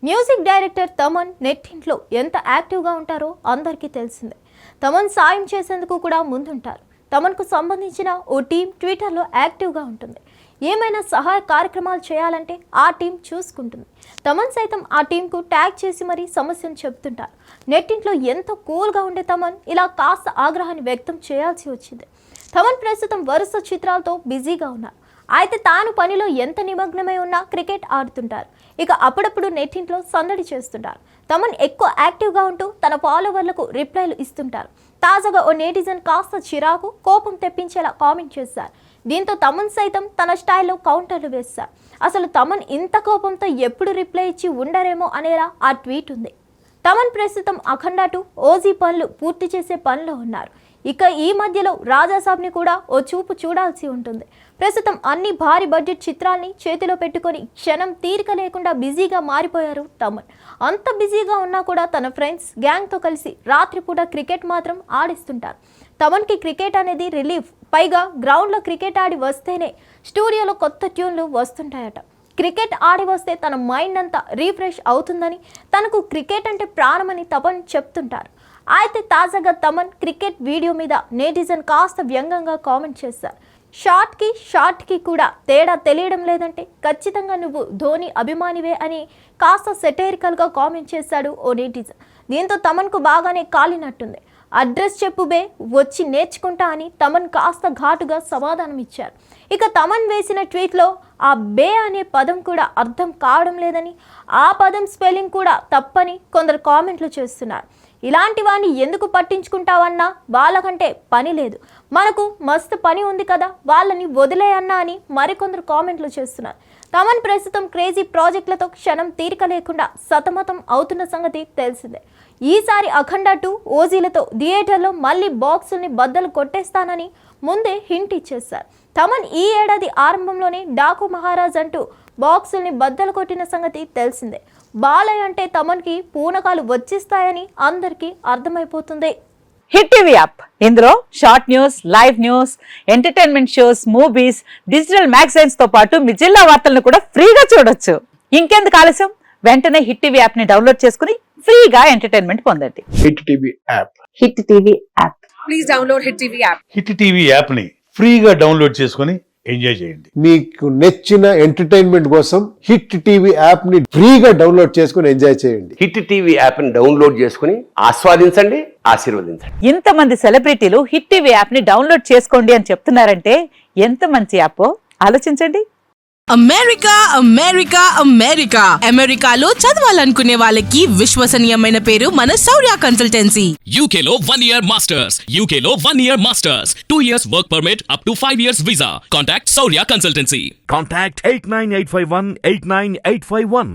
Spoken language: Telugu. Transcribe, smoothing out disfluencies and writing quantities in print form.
మ్యూజిక్ డైరెక్టర్ తమన్ నెట్టింట్లో ఎంత యాక్టివ్గా ఉంటారో అందరికీ తెలిసిందే. తమన్ సాయం చేసేందుకు కూడా ముందుంటారు. తమన్కు సంబంధించిన ఓ టీం ట్విట్టర్లో యాక్టివ్గా ఉంటుంది. ఏమైనా సహాయ కార్యక్రమాలు చేయాలంటే ఆ టీం చూసుకుంటుంది. తమన్ సైతం ఆ టీంకు ట్యాగ్ చేసి మరీ సమస్యను చెబుతుంటారు. నెట్టింట్లో ఎంతో కూల్గా ఉండే తమన్ ఇలా కాస్త ఆగ్రహాన్ని వ్యక్తం చేయాల్సి వచ్చింది. తమన్ ప్రస్తుతం వరుస చిత్రాలతో బిజీగా ఉన్నారు. అయితే తాను పనిలో ఎంత నిమగ్నమై ఉన్నా క్రికెట్ ఆడుతుంటారు. ఇక అప్పుడప్పుడు నెట్టింట్లో సందడి చేస్తుంటారు. తమన్ ఎక్కువ యాక్టివ్గా ఉంటూ తన ఫాలోవర్లకు రిప్లైలు ఇస్తుంటారు. తాజాగా ఓ నెటిజన్ కాస్త చిరాకు, కోపం తెప్పించేలా కామెంట్ చేశారు. దీంతో తమన్ సైతం తన స్టైల్లో కౌంటర్లు వేశారు. అసలు తమన్ ఇంత కోపంతో ఎప్పుడు రిప్లై ఇచ్చి ఉండరేమో అనేలా ఆ ట్వీట్ ఉంది. తమన్ ప్రస్తుతం అఖండ 2 ఓజీ పనులు పూర్తి చేసే పనిలో ఉన్నారు. ఇక ఈ మధ్యలో రాజాసాబ్ని కూడా ఓ చూపు చూడాల్సి ఉంటుంది. ప్రస్తుతం అన్ని భారీ బడ్జెట్ చిత్రాల్ని చేతిలో పెట్టుకొని క్షణం తీరిక లేకుండా బిజీగా మారిపోయారు తమన్. అంత బిజీగా ఉన్నా కూడా తన ఫ్రెండ్స్ గ్యాంగ్తో కలిసి రాత్రిపూట క్రికెట్ మాత్రం ఆడిస్తుంటారు. తమన్కి క్రికెట్ అనేది రిలీఫ్. పైగా గ్రౌండ్లో క్రికెట్ ఆడి వస్తేనే స్టూడియోలో కొత్త ట్యూన్లు వస్తుంటాయట. క్రికెట్ ఆడి వస్తే తన మైండ్ అంతా రీఫ్రెష్ అవుతుందని, తనకు క్రికెట్ అంటే ప్రాణమని తమన్ చెప్తుంటారు. అయితే తాజాగా తమన్ క్రికెట్ వీడియో మీద నెటిజన్ కాస్త వ్యంగ్యంగా కామెంట్ చేశారు. షార్ట్కి కూడా తేడా తెలియడం లేదంటే ఖచ్చితంగా నువ్వు ధోని అభిమానివే అని కాస్త సెటైరికల్గా కామెంట్ చేశాడు ఓ నెటిజన్. దీంతో తమన్కు బాగానే కాలినట్టుంది. అడ్రస్ చెప్పు బే, వచ్చి నేర్చుకుంటా అని తమన్ కాస్త ఘాటుగా సమాధానం ఇచ్చారు. ఇక తమన్ వేసిన ట్వీట్లో ఆ బే అనే పదం కూడా అర్థం కావడం లేదని, ఆ పదం స్పెల్లింగ్ కూడా తప్పని కొందరు కామెంట్లు చేస్తున్నారు. ఇలాంటి వాడిని ఎందుకు పట్టించుకుంటావన్నా, వాళ్ళకంటే పని లేదు, మనకు మస్తు పని ఉంది కదా, వాళ్ళని వదిలేయన్నా అని మరికొందరు కామెంట్లు చేస్తున్నారు. తమన్ ప్రస్తుతం క్రేజీ ప్రాజెక్టులతో క్షణం తీరిక లేకుండా సతమతం అవుతున్న సంగతి తెలిసిందే. ఈసారి అఖండ 2 ఓజీలతో థియేటర్లో మళ్ళీ బాక్సుల్ని బద్దలు కొట్టేస్తానని ముందే హింట్ ఇచ్చేశారు. తమన్ ఈ ఏడాది ఆరంభంలోనే డాకు మహారాజ్ అంటూ బాక్సుల్ని బద్దలు కొట్టిన సంగతి తెలిసిందే. బాలయ్య అంటే తమన్కి పూనకాలు వచ్చిస్తాయని అందరికీ అర్థమైపోతుంది. హిట్ టీవీ యాప్, ఇందులో short news, live news, entertainment shows, movies, digital magazines తో పాటు మీ జిల్లా వార్తలను కూడా ఫ్రీగా చూడొచ్చు. ఇంకెందుకు ఆలస్యం, వెంటనే హిట్ టీవీ యాప్ ని డౌన్లోడ్ చేసుకుని ఫ్రీగా ఎంటర్టైన్మెంట్ పొందండి. Hit TV app. Hit TV app. Please download hit TV app. Hit TV app ని ఫ్రీగా డౌన్లోడ్ చేసుకుని ఎంజాయ్ చేయండి. మీకు నచ్చిన ఎంటర్టైన్మెంట్ కోసం హిట్ టీవీ యాప్ ని ఫ్రీగా డౌన్లోడ్ చేసుకుని ఎంజాయ్ చేయండి. హిట్ టీవీ యాప్ ని డౌన్లోడ్ చేసుకుని ఆస్వాదించండి, ఆశీర్వదించండి. ఇంతమంది సెలబ్రిటీలు హిట్ టీవీ యాప్ ని డౌన్లోడ్ చేసుకోండి అని చెప్తున్నారంటే ఎంత మంచి యాప్ ఆలోచించండి. అమెరికా అమెరికాలో చదవాలనుకునే వాళ్ళకి విశ్వసనీయమైన పేరు మన శౌర్య కన్సల్టెన్సీ. UK లో 1 year masters, 2 years work permit up to 5 years visa. Contact Saurya Consultancy. Contact 89851 89851.